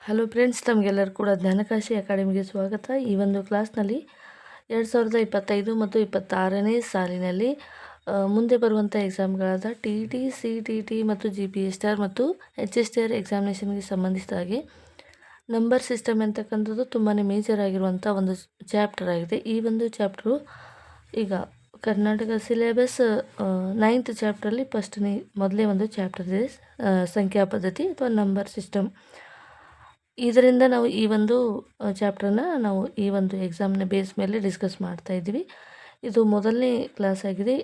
Hello friends, ತಮಗೆಲ್ಲರೂ ಕೂಡ ಜ್ಞಾನಕಾಶಿ ಅಕಾಡೆಮಿಗೆ ಸ್ವಾಗತ. ಈ ಒಂದು ಕ್ಲಾಸ್ನಲ್ಲಿ 2025 ಮತ್ತು 26ನೇ ಸಾಲಿನಲ್ಲಿ ಮುಂದೆ ಬರುವಂಥ ಎಕ್ಸಾಮ್ಗಳಾದ TET, CTT ಮತ್ತು GPA ಮತ್ತು HSTR ಎಕ್ಸಾಮಿನೇಷನ್ಗೆ ಸಂಬಂಧಿಸಿದ ಹಾಗೆ ನಂಬರ್ ಸಿಸ್ಟಮ್ ಅಂತಕ್ಕಂಥದ್ದು ತುಂಬಾ ಮೇಜರ್ ಆಗಿರುವಂಥ ಒಂದು ಚಾಪ್ಟರ್ ಆಗಿದೆ. ಈ ಒಂದು ಚಾಪ್ಟರು ಈಗ ಕರ್ನಾಟಕ ಸಿಲೆಬಸ್ 9th ಚಾಪ್ಟ್ರಲ್ಲಿ ಮೊದಲೇ ಒಂದು ಚಾಪ್ಟರ್ ಇದೆ, ಸಂಖ್ಯಾ ಪದ್ಧತಿ ಅಥವಾ ನಂಬರ್ ಸಿಸ್ಟಮ್. ಇದರಿಂದ ನಾವು ಈ ಒಂದು ಚಾಪ್ಟರ್ನ ನಾವು ಈ ಒಂದು ಎಕ್ಸಾಮ್ನ ಬೇಸ್ ಮೇಲೆ ಡಿಸ್ಕಸ್ ಮಾಡ್ತಾ ಇದ್ದೀವಿ. ಇದು ಮೊದಲನೇ ಕ್ಲಾಸ್ ಆಗಿದೆ.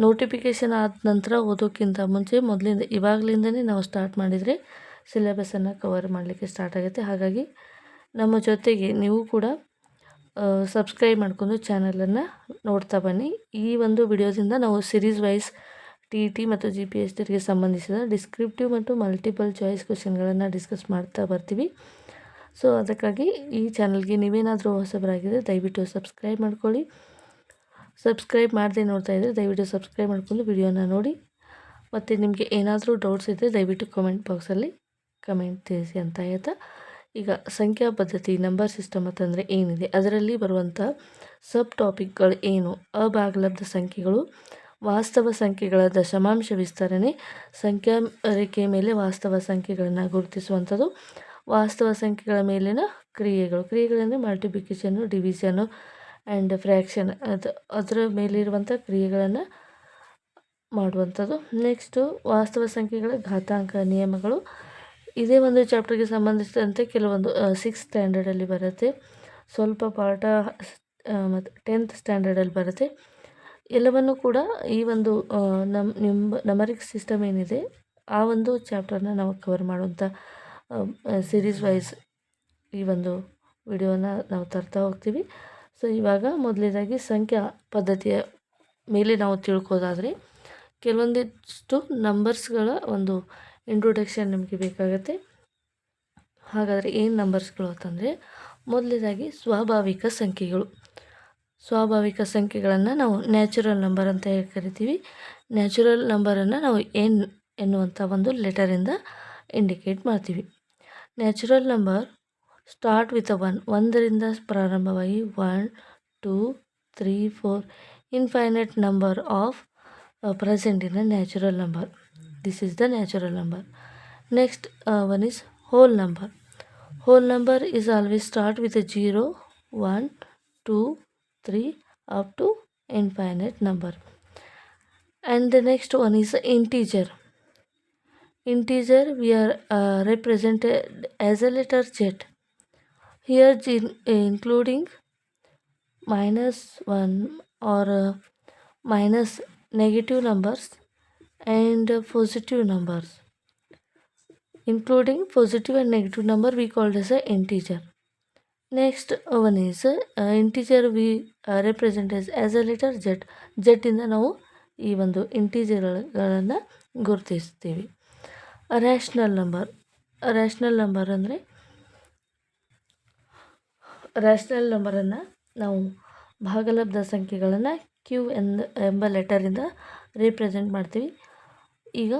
ನೋಟಿಫಿಕೇಷನ್ ಆದ ನಂತರ ಓದೋಕ್ಕಿಂತ ಮುಂಚೆ ಇವಾಗಲಿಂದನೇ ನಾವು ಸ್ಟಾರ್ಟ್ ಮಾಡಿದರೆ ಸಿಲೆಬಸನ್ನು ಕವರ್ ಮಾಡಲಿಕ್ಕೆ ಸ್ಟಾರ್ಟ್ ಆಗುತ್ತೆ. ಹಾಗಾಗಿ ನಮ್ಮ ಜೊತೆಗೆ ನೀವು ಕೂಡ ಸಬ್ಸ್ಕ್ರೈಬ್ ಮಾಡ್ಕೊಂಡು ಚಾನಲನ್ನು ನೋಡ್ತಾ ಬನ್ನಿ. ಈ ಒಂದು ವಿಡಿಯೋದಿಂದ ನಾವು ಸಿರೀಸ್ ವೈಸ್ TET ಮತ್ತು GPA ಸಂಬಂಧಿಸಿದ ಡಿಸ್ಕ್ರಿಪ್ಟಿವ್ ಮತ್ತು ಮಲ್ಟಿಪಲ್ ಚಾಯ್ಸ್ ಕ್ವೆಶನ್ಗಳನ್ನು ಡಿಸ್ಕಸ್ ಮಾಡ್ತಾ ಬರ್ತೀವಿ. ಸೊ ಅದಕ್ಕಾಗಿ ಈ ಚಾನಲ್ಗೆ ನೀವೇನಾದರೂ ಹೊಸಬರಾಗಿದ್ದರೆ ದಯವಿಟ್ಟು ಸಬ್ಸ್ಕ್ರೈಬ್ ಮಾಡ್ಕೊಳ್ಳಿ. ಸಬ್ಸ್ಕ್ರೈಬ್ ಮಾಡದೆ ನೋಡ್ತಾ ಇದ್ದರೆ ದಯವಿಟ್ಟು ಸಬ್ಸ್ಕ್ರೈಬ್ ಮಾಡಿಕೊಂಡು ವಿಡಿಯೋನ ನೋಡಿ. ಮತ್ತು ನಿಮಗೆ ಏನಾದರೂ ಡೌಟ್ಸ್ ಇದ್ದರೆ ದಯವಿಟ್ಟು ಕಮೆಂಟ್ ಬಾಕ್ಸಲ್ಲಿ ಕಮೆಂಟ್ ತಿಳಿಸಿ ಅಂತ ಹೇಳ್ತಾ, ಈಗ ಸಂಖ್ಯಾ ಪದ್ಧತಿ ನಂಬರ್ ಸಿಸ್ಟಮ್ ಅಂತಂದರೆ ಏನಿದೆ, ಅದರಲ್ಲಿ ಬರುವಂಥ ಸಬ್ ಟಾಪಿಕ್ಗಳು ಏನು, ಅಭಾಗಲಬ್ಧ ಸಂಖ್ಯೆಗಳು, ವಾಸ್ತವ ಸಂಖ್ಯೆಗಳ ದಶಮಾಂಶ ವಿಸ್ತರಣೆ, ಸಂಖ್ಯಾ ರೇಖೆಯ ಮೇಲೆ ವಾಸ್ತವ ಸಂಖ್ಯೆಗಳನ್ನು ಗುರುತಿಸುವಂಥದ್ದು, ವಾಸ್ತವ ಸಂಖ್ಯೆಗಳ ಮೇಲಿನ ಕ್ರಿಯೆಗಳಂದರೆ ಮಲ್ಟಿಪ್ಲಿಕೇಶನ್ನು, ಡಿವಿಷನ್ನು ಆ್ಯಂಡ್ ಫ್ರ್ಯಾಕ್ಷನ್, ಅದರ ಮೇಲಿರುವಂಥ ಕ್ರಿಯೆಗಳನ್ನು ಮಾಡುವಂಥದ್ದು. ನೆಕ್ಸ್ಟು ವಾಸ್ತವ ಸಂಖ್ಯೆಗಳ ಘಾತಾಂಕ ನಿಯಮಗಳು. ಇದೇ ಒಂದು ಚಾಪ್ಟರ್ಗೆ ಸಂಬಂಧಿಸಿದಂತೆ ಕೆಲವೊಂದು 6th ಸ್ಟ್ಯಾಂಡರ್ಡಲ್ಲಿ ಬರುತ್ತೆ, ಸ್ವಲ್ಪ ಪಾಠ ಮತ್ತು 10th ಸ್ಟ್ಯಾಂಡರ್ಡಲ್ಲಿ ಬರುತ್ತೆ. ಎಲ್ಲವನ್ನು ಕೂಡ ಈ ಒಂದು ನಂಬರಿಕ್ ಸಿಸ್ಟಮ್ ಏನಿದೆ ಆ ಒಂದು ಚಾಪ್ಟರ್ನ ನಾವು ಕವರ್ ಮಾಡುವಂಥ ಸಿರೀಸ್ ವೈಸ್ ಈ ಒಂದು ವಿಡಿಯೋನ ನಾವು ತರ್ತಾ ಹೋಗ್ತೀವಿ. ಸೊ ಇವಾಗ ಮೊದಲನೇದಾಗಿ ಸಂಖ್ಯಾ ಪದ್ಧತಿಯ ಮೇಲೆ ನಾವು ತಿಳ್ಕೋದಾದರೆ ಕೆಲವೊಂದಿಷ್ಟು ನಂಬರ್ಸ್ಗಳ ಒಂದು ಇಂಟ್ರೊಡಕ್ಷನ್ ನಿಮಗೆ ಬೇಕಾಗುತ್ತೆ. ಹಾಗಾದರೆ ಏನು ನಂಬರ್ಸ್ಗಳು ಅಂತಂದರೆ, ಮೊದಲನೇದಾಗಿ ಸ್ವಾಭಾವಿಕ ಸಂಖ್ಯೆಗಳು. ಸ್ವಾಭಾವಿಕ ಸಂಖ್ಯೆಗಳನ್ನು ನಾವು ನ್ಯಾಚುರಲ್ ನಂಬರ್ ಅಂತ ಹೇಳಿ ಕರಿತೀವಿ. ನ್ಯಾಚುರಲ್ ನಂಬರನ್ನು ನಾವು ಎನ್ ಎನ್ನುವಂಥ ಒಂದು ಲೆಟರಿಂದ ಇಂಡಿಕೇಟ್ ಮಾಡ್ತೀವಿ. ನ್ಯಾಚುರಲ್ ನಂಬರ್ ಸ್ಟಾರ್ಟ್ ವಿತ್ 1, ಒಂದರಿಂದ ಪ್ರಾರಂಭವಾಗಿ 1, 2, 3, 4 infinite number of present in a natural number. This is the natural number. Next one is whole number. Whole number is always start with a 0, 1, 2, 3 up to infinite number. And the next one is integer. Integer we are represented as a letter Z. Here including -1 or minus negative numbers and positive numbers. Including positive and negative number we called as a integer. Next one is integer we represent as a letter Z. Z ಇಂದ ನಾವು ಈ ಒಂದು ಇಂಟೀಜರ್ಗಳನ್ನು ಗುರುತಿಸ್ತೀವಿ. Rational number ಅಂದರೆ rational ನಂಬರನ್ನು ನಾವು ಭಾಗಲಬ್ಧ ಸಂಖ್ಯೆಗಳನ್ನು Q ಎಂಬ ಲೆಟರಿಂದ represent ಮಾಡ್ತೀವಿ. ಈಗ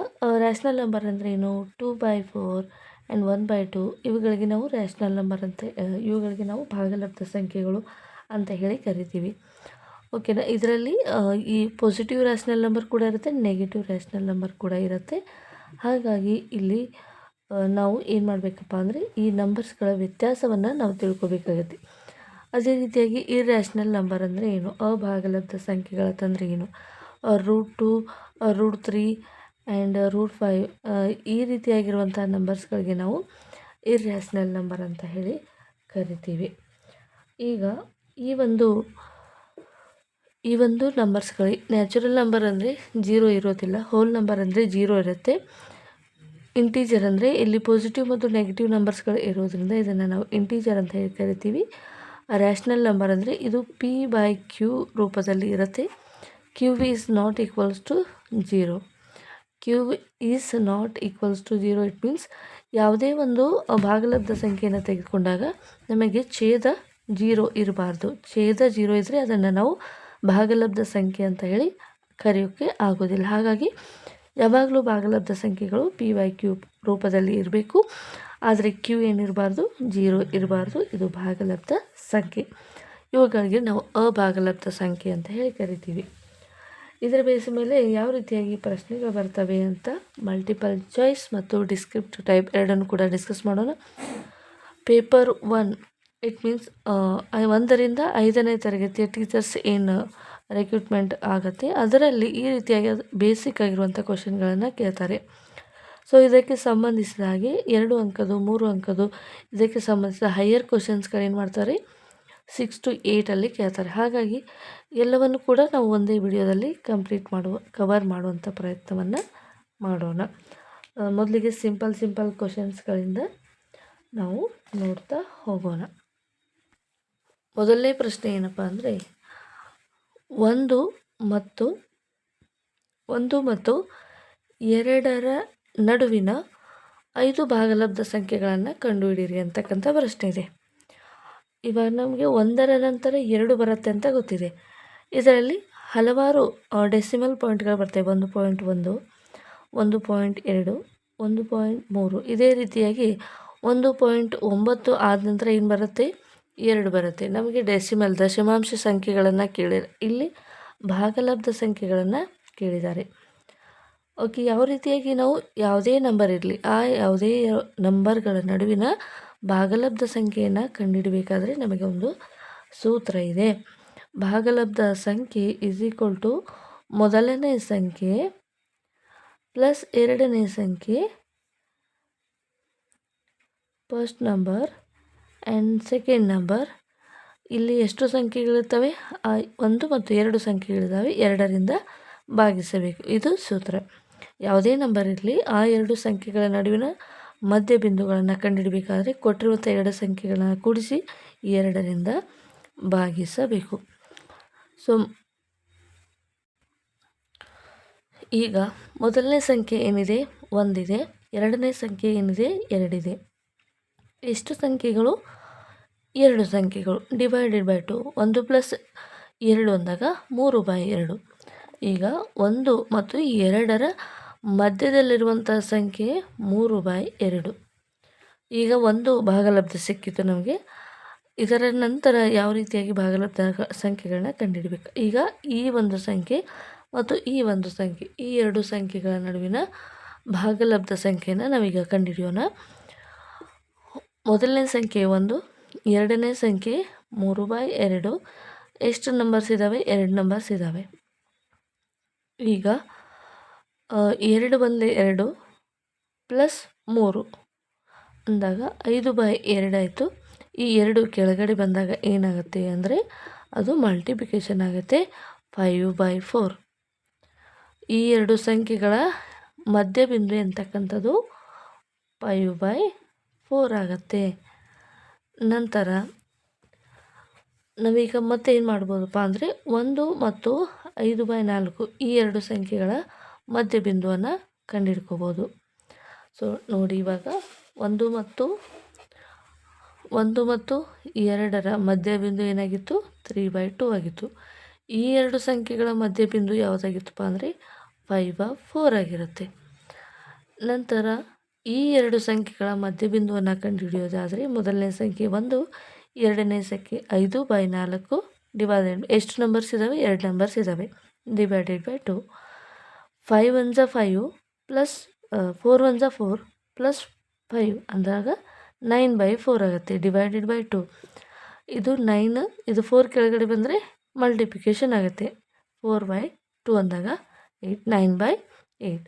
ರ್ಯಾಷನಲ್ ನಂಬರ್ ಅಂದರೆ ಏನು, 2/4 ಆ್ಯಂಡ್ 1/2 ಇವುಗಳಿಗೆ ನಾವು ರ್ಯಾಷನಲ್ ನಂಬರ್ ಅಂತ, ಇವುಗಳಿಗೆ ನಾವು ಭಾಗಲಬ್ಧ ಸಂಖ್ಯೆಗಳು ಅಂತ ಹೇಳಿ ಕರಿತೀವಿ. ಓಕೆನಾ. ಇದರಲ್ಲಿ ಈ ಪಾಸಿಟಿವ್ ರ್ಯಾಷನಲ್ ನಂಬರ್ ಕೂಡ ಇರುತ್ತೆ, ನೆಗೆಟಿವ್ ರ್ಯಾಷನಲ್ ನಂಬರ್ ಕೂಡ ಇರುತ್ತೆ. ಹಾಗಾಗಿ ಇಲ್ಲಿ ನಾವು ಏನು ಮಾಡಬೇಕಪ್ಪ ಅಂದರೆ ಈ ನಂಬರ್ಸ್ಗಳ ವ್ಯತ್ಯಾಸವನ್ನು ನಾವು ತಿಳ್ಕೊಬೇಕಾಗತ್ತೆ. ಅದೇ ರೀತಿಯಾಗಿ ಇರ್ಯಾಷನಲ್ ನಂಬರ್ ಅಂದರೆ ಏನು, ಅಭಾಗಲಬ್ಧ ಸಂಖ್ಯೆಗಳ ತಂದರೆ ಏನು, √2, √3 ಆ್ಯಂಡ್ √5 ಈ ರೀತಿಯಾಗಿರುವಂಥ ನಂಬರ್ಸ್ಗಳಿಗೆ ನಾವು ಇರ್ಯಾಷನಲ್ ನಂಬರ್ ಅಂತ ಹೇಳಿ ಕರಿತೀವಿ. ಈಗ ಈ ಒಂದು ನಂಬರ್ಸ್ಗಳಿಗೆ ನ್ಯಾಚುರಲ್ ನಂಬರ್ ಅಂದರೆ 0 ಇರೋದಿಲ್ಲ, ಹೋಲ್ ನಂಬರ್ ಅಂದರೆ 0 ಇರುತ್ತೆ. ಇಂಟೀಜರ್ ಅಂದರೆ ಇಲ್ಲಿ ಪಾಸಿಟಿವ್ ಮತ್ತು ನೆಗೆಟಿವ್ ನಂಬರ್ಸ್ಗಳು ಇರೋದ್ರಿಂದ ಇದನ್ನು ನಾವು ಇಂಟೀಜರ್ ಅಂತ ಹೇಳಿ ಕರಿತೀವಿ. ರ್ಯಾಷನಲ್ ನಂಬರ್ ಅಂದರೆ ಇದು P/Q ರೂಪದಲ್ಲಿ ಇರುತ್ತೆ. Q is not equals to 0. Q is not equals to 0. It means ಯಾವುದೇ ಒಂದು ಭಾಗಲಬ್ಧ ಸಂಖ್ಯೆಯನ್ನು ತೆಗೆದುಕೊಂಡಾಗ ನಮಗೆ ಛೇದ 0 ಇರಬಾರ್ದು. ಛೇದ 0 ಇದ್ದರೆ ಅದನ್ನು ನಾವು ಭಾಗಲಬ್ಧ ಸಂಖ್ಯೆ ಅಂತ ಹೇಳಿ ಕರೆಯೋಕ್ಕೆ ಆಗೋದಿಲ್ಲ. ಹಾಗಾಗಿ ಯಾವಾಗಲೂ ಭಾಗಲಬ್ಧ ಸಂಖ್ಯೆಗಳು P/Q ರೂಪದಲ್ಲಿ ಇರಬೇಕು. ಆದರೆ ಕ್ಯೂ ಏನಿರಬಾರ್ದು, 0 ಇರಬಾರ್ದು. ಇದು ಭಾಗಲಬ್ಧ ಸಂಖ್ಯೆ. ಇವುಗಳಿಗೆ ನಾವು ಅಭಾಗಲಬ್ಧ ಸಂಖ್ಯೆ ಅಂತ ಹೇಳಿ ಕರಿತೀವಿ. ಇದರ ಬೇಸ್ ಮೇಲೆ ಯಾವ ರೀತಿಯಾಗಿ ಪ್ರಶ್ನೆಗಳು ಬರ್ತವೆ ಅಂತ ಮಲ್ಟಿಪಲ್ ಚಾಯ್ಸ್ ಮತ್ತು ಡಿಸ್ಕ್ರಿಪ್ಟಿವ್ ಟೈಪ್ ಎರಡನ್ನು ಕೂಡ ಡಿಸ್ಕಸ್ ಮಾಡೋಣ. ಪೇಪರ್ 1 ಇಟ್ ಮೀನ್ಸ್ 1ರಿಂದ 5ನೇ ತರಗತಿಯ ಟೀಚರ್ಸ್ ಏನು ರಿಕ್ರೂಟ್ಮೆಂಟ್ ಆಗುತ್ತೆ ಅದರಲ್ಲಿ ಈ ರೀತಿಯಾಗಿ ಬೇಸಿಕ್ ಆಗಿರುವಂಥ ಕ್ವಶನ್ಗಳನ್ನು ಕೇಳ್ತಾರೆ. ಸೊ ಇದಕ್ಕೆ ಸಂಬಂಧಿಸಿದ ಹಾಗೆ 2 ಅಂಕದ್ದು 3 ಅಂಕದ್ದು ಇದಕ್ಕೆ ಸಂಬಂಧಿಸಿದ ಹೈಯರ್ ಕ್ವಶನ್ಸ್ಗಳೇನು ಮಾಡ್ತಾರೆ 6 to 8 ಕೇಳ್ತಾರೆ. ಹಾಗಾಗಿ ಎಲ್ಲವನ್ನು ಕೂಡ ನಾವು ಒಂದೇ ವಿಡಿಯೋದಲ್ಲಿ ಕವರ್ ಮಾಡುವಂಥ ಪ್ರಯತ್ನವನ್ನು ಮಾಡೋಣ. ಮೊದಲಿಗೆ ಸಿಂಪಲ್ ಕ್ವಶನ್ಸ್ಗಳಿಂದ ನಾವು ನೋಡ್ತಾ ಹೋಗೋಣ. ಮೊದಲನೇ ಪ್ರಶ್ನೆ ಏನಪ್ಪ ಅಂದರೆ 1 ಮತ್ತು 2ರ ನಡುವಿನ 5 ಭಾಗಲಬ್ಧ ಸಂಖ್ಯೆಗಳನ್ನು ಕಂಡುಹಿಡಿಯಿರಿ ಅಂತಕ್ಕಂಥ ಪ್ರಶ್ನೆ ಇದೆ. ಇವಾಗ ನಮಗೆ 1ರ ನಂತರ 2 ಬರುತ್ತೆ ಅಂತ ಗೊತ್ತಿದೆ. ಇದರಲ್ಲಿ ಹಲವಾರು ಡೆಸಿಮಲ್ ಪಾಯಿಂಟ್ಗಳು ಬರ್ತವೆ. 1.1, 1.2, 1.3 ಇದೇ ರೀತಿಯಾಗಿ 1.9 ಆದ ನಂತರ ಏನು ಬರುತ್ತೆ 2 ಬರುತ್ತೆ. ನಮಗೆ ದಶಮಾಂಶ ಸಂಖ್ಯೆಗಳನ್ನು ಇಲ್ಲಿ ಭಾಗಲಬ್ಧ ಸಂಖ್ಯೆಗಳನ್ನು ಕೇಳಿದ್ದಾರೆ. ಓಕೆ, ಯಾವ ರೀತಿಯಾಗಿ ನಾವು ಯಾವುದೇ ನಂಬರ್ ಇರಲಿ ಆ ಯಾವುದೇ ನಂಬರ್ಗಳ ನಡುವಿನ ಭಾಗಲಬ್ಧ ಸಂಖ್ಯೆಯನ್ನು ಕಂಡುಹಿಡಬೇಕಾದ್ರೆ ನಮಗೆ ಒಂದು ಸೂತ್ರ ಇದೆ. ಭಾಗಲಬ್ಧ ಸಂಖ್ಯೆ = ಮೊದಲನೇ ಸಂಖ್ಯೆ ಪ್ಲಸ್ ಎರಡನೇ ಸಂಖ್ಯೆ first number and second number. ಇಲ್ಲಿ ಎಷ್ಟು ಸಂಖ್ಯೆಗಳಿರ್ತವೆ 1 ಮತ್ತು 2 ಸಂಖ್ಯೆಗಳಿದ್ದಾವೆ, 2ರಿಂದ ಭಾಗಿಸಬೇಕು. ಇದು ಸೂತ್ರ. ಯಾವುದೇ ನಂಬರ್ ಇರಲಿ ಆ 2 ಸಂಖ್ಯೆಗಳ ನಡುವಿನ ಮಧ್ಯ ಬಿಂದುಗಳನ್ನು ಕಂಡುಹಿಡಬೇಕಾದ್ರೆ ಕೊಟ್ಟಿರುವಂಥ 2 ಸಂಖ್ಯೆಗಳನ್ನು ಕೂಡಿಸಿ 2ರಿಂದ ಭಾಗಿಸಬೇಕು. ಸೊ ಈಗ ಮೊದಲನೇ ಸಂಖ್ಯೆ ಏನಿದೆ 1 ಇದೆ, ಎರಡನೇ ಸಂಖ್ಯೆ ಏನಿದೆ 2 ಇದೆ. ಎಷ್ಟು ಸಂಖ್ಯೆಗಳು 2 ಸಂಖ್ಯೆಗಳು ಡಿವೈಡೆಡ್ ಬೈ 2. 1 + 2 ಅಂದಾಗ 3/2. ಈಗ 1 ಮತ್ತು 2ರ ಮಧ್ಯದಲ್ಲಿರುವಂಥ ಸಂಖ್ಯೆ 3/2. ಈಗ ಒಂದು ಭಾಗಲಬ್ಧ ಸಿಕ್ಕಿತು ನಮಗೆ. ಇದರ ನಂತರ ಯಾವ ರೀತಿಯಾಗಿ ಭಾಗಲಬ್ಧ ಸಂಖ್ಯೆಗಳನ್ನ ಕಂಡುಹಿಡಬೇಕು. ಈಗ ಈ ಒಂದು ಸಂಖ್ಯೆ ಮತ್ತು ಈ ಒಂದು ಸಂಖ್ಯೆ, ಈ 2 ಸಂಖ್ಯೆಗಳ ನಡುವಿನ ಭಾಗಲಬ್ಧ ಸಂಖ್ಯೆಯನ್ನು ನಾವೀಗ ಕಂಡುಹಿಡಿಯೋಣ. ಮೊದಲನೇ ಸಂಖ್ಯೆ 1, ಎರಡನೇ ಸಂಖ್ಯೆ 3/2. ಎಷ್ಟು ನಂಬರ್ಸ್ ಇದ್ದಾವೆ 2 ನಂಬರ್ಸ್ ಇದ್ದಾವೆ. ಈಗ 2 ಬಂದರೆ 2 ಪ್ಲಸ್ 3 ಅಂದಾಗ 5/2 ಆಯಿತು. ಈ 2 ಕೆಳಗಡೆ ಬಂದಾಗ ಏನಾಗುತ್ತೆ ಅಂದರೆ ಅದು ಮಲ್ಟಿಪ್ಲಿಕೇಶನ್ ಆಗುತ್ತೆ 5/4. ಈ 2 ಸಂಖ್ಯೆಗಳ ಮಧ್ಯಬಿಂದು ಎಂತಕ್ಕಂಥದ್ದು 5/4 ಆಗುತ್ತೆ. ನಂತರ ನಾವೀಗ ಮತ್ತೆ ಏನು ಮಾಡ್ಬೋದಪ್ಪ ಅಂದರೆ 1 ಮತ್ತು 5/4 ಈ 2 ಸಂಖ್ಯೆಗಳ ಮಧ್ಯಬಿಂದುವನ್ನು ಕಂಡುಹಿಡ್ಕೋಬೋದು. ಸೊ ನೋಡಿ, ಇವಾಗ 1 ಮತ್ತು 2ರ ಮಧ್ಯಬಿಂದು ಏನಾಗಿತ್ತು 3/2 ಆಗಿತ್ತು. ಈ 2 ಸಂಖ್ಯೆಗಳ ಮಧ್ಯಬಿಂದು ಯಾವುದಾಗಿತ್ತಪ್ಪ ಅಂದರೆ 5/4 ಆಗಿರುತ್ತೆ. ನಂತರ ಈ 2 ಸಂಖ್ಯೆಗಳ ಮಧ್ಯಬಿಂದುವನ್ನು ಕಂಡುಹಿಡಿಯೋದಾದರೆ ಮೊದಲನೇ ಸಂಖ್ಯೆ 1, ಎರಡನೇ ಸಂಖ್ಯೆ 5/4 ಡಿವೈಡೆಡ್ ಎಷ್ಟು ನಂಬರ್ಸ್ ಇದ್ದಾವೆ 2 ನಂಬರ್ಸ್ ಇದ್ದಾವೆ divided by 2. 5 1s 5 plus 4 1s 4 plus 5 ಅಂದಾಗ 9/4 ಆಗುತ್ತೆ ಡಿವೈಡೆಡ್ ಬೈ 2. ಇದು 9, ಇದು 4 ಕೆಳಗಡೆ ಬಂದರೆ ಮಲ್ಟಿಪ್ಲಿಕೇಶನ್ ಆಗುತ್ತೆ. 4/2 ಅಂದಾಗ 8, 9/8.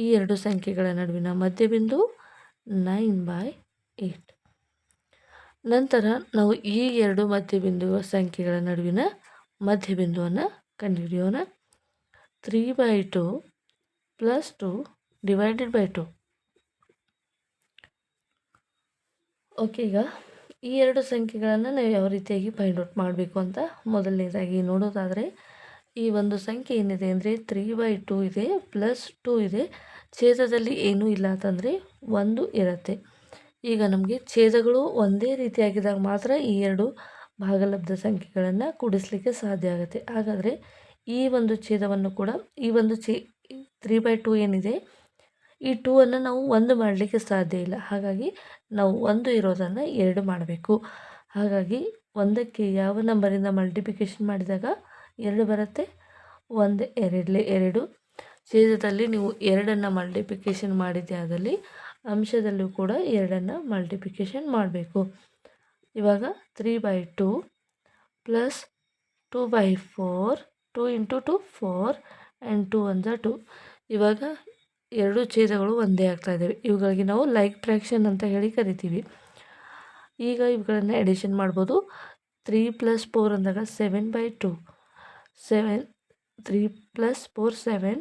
ಈ 2 ಸಂಖ್ಯೆಗಳ ನಡುವಿನ ಮಧ್ಯಬಿಂದು 9/8. ನಂತರ ನಾವು ಈ 2 ಮಧ್ಯಬಿಂದು ಸಂಖ್ಯೆಗಳ ನಡುವಿನ ಮಧ್ಯಬಿಂದುವನ್ನು ಕಂಡುಹಿಡಿಯೋಣ. 3/2 ಪ್ಲಸ್ 2 ಡಿವೈಡೆಡ್ ಬೈ 2. ಓಕೆ, ಈಗ ಈ 2 ಸಂಖ್ಯೆಗಳನ್ನು ನಾವು ಯಾವ ರೀತಿಯಾಗಿ ಫೈಂಡ್ ಔಟ್ ಮಾಡಬೇಕು ಅಂತ ಮೊದಲನೇದಾಗಿ ನೋಡೋದಾದರೆ ಈ ಒಂದು ಸಂಖ್ಯೆ ಏನಿದೆ ಅಂದರೆ 3/2 ಇದೆ ಪ್ಲಸ್ 2 ಇದೆ. ಛೇದದಲ್ಲಿ ಏನೂ ಇಲ್ಲ ಅಂತಂದರೆ 1 ಇರುತ್ತೆ. ಈಗ ನಮಗೆ ಛೇದಗಳು ಒಂದೇ ರೀತಿಯಾಗಿದ್ದಾಗ ಮಾತ್ರ ಈ 2 ಭಾಗಲಬ್ಧ ಸಂಖ್ಯೆಗಳನ್ನು ಕೂಡಿಸಲಿಕ್ಕೆ ಸಾಧ್ಯ ಆಗುತ್ತೆ. ಹಾಗಾದರೆ ಈ ಒಂದು ಛೇದವನ್ನು ಕೂಡ ಈ ಒಂದು 3/2 ಏನಿದೆ ಈ 2 ಅನ್ನು ನಾವು 1 ಮಾಡಲಿಕ್ಕೆ ಸಾಧ್ಯ ಇಲ್ಲ. ಹಾಗಾಗಿ ನಾವು 1 ಇರೋದನ್ನು 2 ಮಾಡಬೇಕು. ಹಾಗಾಗಿ 1ಕ್ಕೆ ಯಾವ ನಂಬರಿಂದ ಮಲ್ಟಿಪ್ಲಿಕೇಶನ್ ಮಾಡಿದಾಗ 2 ಬರುತ್ತೆ? 1 2 2. ಛೇದದಲ್ಲಿ ನೀವು 2ಅನ್ನು ಮಲ್ಟಿಪ್ಲಿಕೇಶನ್ ಮಾಡಿದ್ದೆ ಆದಲ್ಲಿ ಅಂಶದಲ್ಲೂ ಕೂಡ 2ಅನ್ನು ಮಲ್ಟಿಪ್ಲಿಕೇಶನ್ ಮಾಡಬೇಕು. ಇವಾಗ 3/2 ಪ್ಲಸ್ 2/4, 2 × 2 4 ಆ್ಯಂಡ್ 2 1 2. ಇವಾಗ ಎರಡು ಛೇದಗಳು ಒಂದೇ ಆಗ್ತಾ ಇದ್ದಾವೆ. ಇವುಗಳಿಗೆ ನಾವು ಲೈಕ್ ಫ್ರ್ಯಾಕ್ಷನ್ ಅಂತ ಹೇಳಿ ಕರಿತೀವಿ. ಈಗ ಇವುಗಳನ್ನು ಎಡಿಷನ್ ಮಾಡ್ಬೋದು. 3 + 4 ಅಂದಾಗ 7/2, 7 3 + 4 7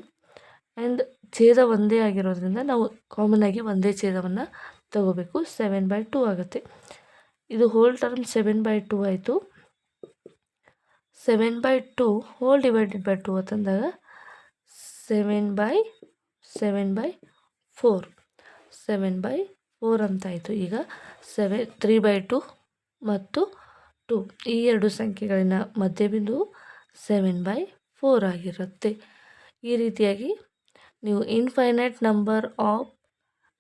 ಆ್ಯಂಡ್ ಛೇದ ಒಂದೇ ಆಗಿರೋದ್ರಿಂದ ನಾವು ಕಾಮನ್ ಆಗಿ ಒಂದೇ ಛೇದವನ್ನು ತಗೋಬೇಕು. 7/2 ಆಗುತ್ತೆ. ಇದು ಹೋಲ್ ಟರ್ಮ್ 7/2 ಆಯಿತು. 7/2 ಹೋಲ್ ಡಿವೈಡೆಡ್ ಬೈ 2 ಅಂತಂದಾಗ 7/4 7/4 ಅಂತಾಯಿತು. ಈಗ 3/2 ಮತ್ತು 2 ಈ ಎರಡು ಸಂಖ್ಯೆಗಳಿನ ಮಧ್ಯಬಿಂದು 7/4 ಆಗಿರುತ್ತೆ. ಈ ರೀತಿಯಾಗಿ ನೀವು infinite number of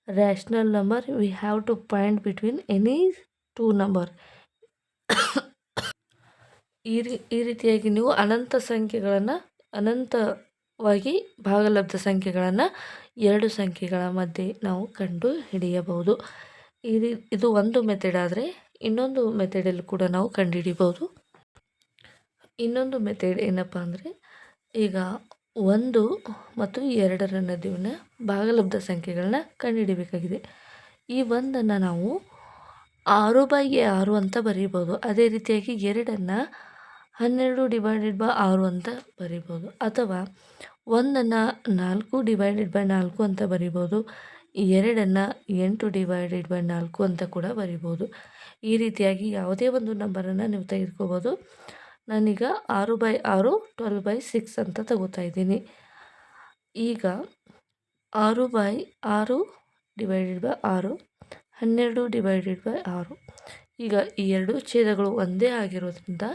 rational number we have to find between any 2 number. ಈ ರೀತಿಯಾಗಿ ನೀವು ಅನಂತವಾಗಿ ಭಾಗಲಬ್ಧ ಸಂಖ್ಯೆಗಳನ್ನು 2 ಸಂಖ್ಯೆಗಳ ಮಧ್ಯೆ ನಾವು ಕಂಡು ಹಿಡಿಯಬಹುದು. ಇದು ಒಂದು ಮೆಥಡ್ ಆದರೆ ಇನ್ನೊಂದು ಮೆಥಡಲ್ಲಿ ಕೂಡ ನಾವು ಕಂಡುಹಿಡಿಬೋದು. ಇನ್ನೊಂದು ಮೆಥಡ್ ಏನಪ್ಪ ಅಂದರೆ, ಈಗ 1 ಮತ್ತು 2ರ ನಡುವಿನ ಭಾಗಲಬ್ಧ ಸಂಖ್ಯೆಗಳನ್ನ ಕಂಡುಹಿಡಿಯಬೇಕಾಗಿದೆ. ಈ 1ಅನ್ನು ನಾವು 6/6 ಅಂತ ಬರೀಬೋದು. ಅದೇ ರೀತಿಯಾಗಿ 2ಅನ್ನು 12/6 ಅಂತ ಬರಿಬೋದು. ಅಥವಾ 1ಅನ್ನು 4/4 ಅಂತ ಬರಿಬೋದು. 2ಅನ್ನು 8/4 ಅಂತ ಕೂಡ ಬರಿಬೋದು. ಈ ರೀತಿಯಾಗಿ ಯಾವುದೇ ಒಂದು ನಂಬರನ್ನು ನೀವು ತೆಗೆದುಕೋಬೋದು. ನಾನೀಗ 6/6 12/6 ಅಂತ ತಗೋತಾ ಇದ್ದೀನಿ. ಈಗ 6/6 / 6 12/6. ಈಗ ಈ ಎರಡು ಛೇದಗಳು ಒಂದೇ ಆಗಿರೋದ್ರಿಂದ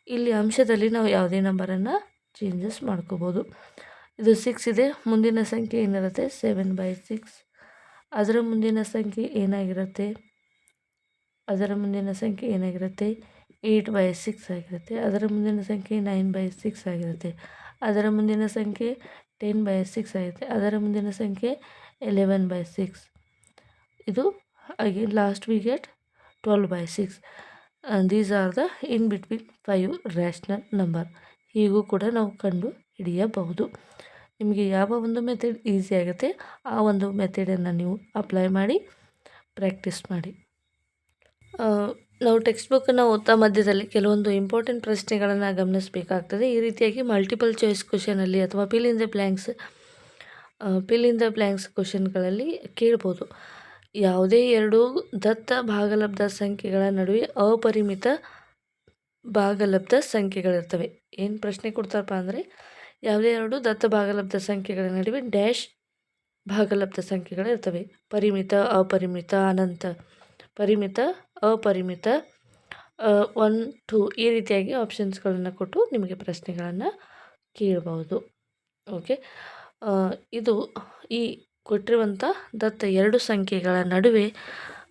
ಇಲ್ಲಿ ಅಂಶದಲ್ಲಿ ನಾವು ಯಾವುದೇ ನಂಬರನ್ನು ಚೇಂಜಸ್ ಮಾಡ್ಕೋಬೋದು. ಇದು 6 ಇದೆ. ಮುಂದಿನ ಸಂಖ್ಯೆ ಏನಿರುತ್ತೆ? 7/6. ಅದರ ಮುಂದಿನ ಸಂಖ್ಯೆ ಏನಾಗಿರುತ್ತೆ? 8/6 ಆಗಿರುತ್ತೆ. ಅದರ ಮುಂದಿನ ಸಂಖ್ಯೆ 9/6 ಆಗಿರುತ್ತೆ. ಅದರ ಮುಂದಿನ ಸಂಖ್ಯೆ 10/6 ಆಗಿರುತ್ತೆ. ಅದರ ಮುಂದಿನ ಸಂಖ್ಯೆ 11/6. ಇದು again last we get 12/6. These are the in between 5 rational number. ಹೀಗೂ ಕೂಡ ನಾವು ಕಂಡು ಹಿಡಿಯಬಹುದು. ನಿಮಗೆ ಯಾವ ಒಂದು ಮೆಥಡ್ ಈಸಿ ಆಗುತ್ತೆ ಆ ಒಂದು ಮೆಥಡನ್ನು ನೀವು ಅಪ್ಲೈ ಮಾಡಿ ಪ್ರಾಕ್ಟೀಸ್ ಮಾಡಿ. ನಾವು ಟೆಕ್ಸ್ಟ್ ಬುಕ್ಕನ್ನು ಓದ್ತಾ ಮಧ್ಯದಲ್ಲಿ ಕೆಲವೊಂದು ಇಂಪಾರ್ಟೆಂಟ್ ಪ್ರಶ್ನೆಗಳನ್ನು ಗಮನಿಸಬೇಕಾಗ್ತದೆ. ಈ ರೀತಿಯಾಗಿ ಮಲ್ಟಿಪಲ್ ಚಾಯ್ಸ್ ಕ್ವಶನಲ್ಲಿ ಅಥವಾ ಫಿಲ್ ಇನ್ ದ ಬ್ಲ್ಯಾಂಕ್ಸ್ ಕ್ವಶನ್ಗಳಲ್ಲಿ ಕೇಳ್ಬೋದು. ಯಾವುದೇ ಎರಡು ದತ್ತ ಭಾಗಲಬ್ಧ ಸಂಖ್ಯೆಗಳ ನಡುವೆ ಅಪರಿಮಿತ ಭಾಗಲಬ್ಧ ಸಂಖ್ಯೆಗಳಿರ್ತವೆ. ಏನು ಪ್ರಶ್ನೆ ಕೊಡ್ತಾರಪ್ಪ ಅಂದರೆ, ಯಾವುದೇ ಎರಡು ದತ್ತ ಭಾಗಲಬ್ಧ ಸಂಖ್ಯೆಗಳ ನಡುವೆ ಡ್ಯಾಶ್ ಭಾಗಲಬ್ಧ ಸಂಖ್ಯೆಗಳಿರ್ತವೆ. ಪರಿಮಿತ, ಅಪರಿಮಿತ, ಅನಂತ, ಪರಿಮಿತ, ಅಪರಿಮಿತ, 1 2 ಈ ರೀತಿಯಾಗಿ ಆಪ್ಷನ್ಸ್ಗಳನ್ನು ಕೊಟ್ಟು ನಿಮಗೆ ಪ್ರಶ್ನೆಗಳನ್ನು ಕೇಳಬಹುದು. ಓಕೆ, ಇದು ಈ ಕೊಟ್ಟಿರುವಂಥ ದತ್ತ ಎರಡು ಸಂಖ್ಯೆಗಳ ನಡುವೆ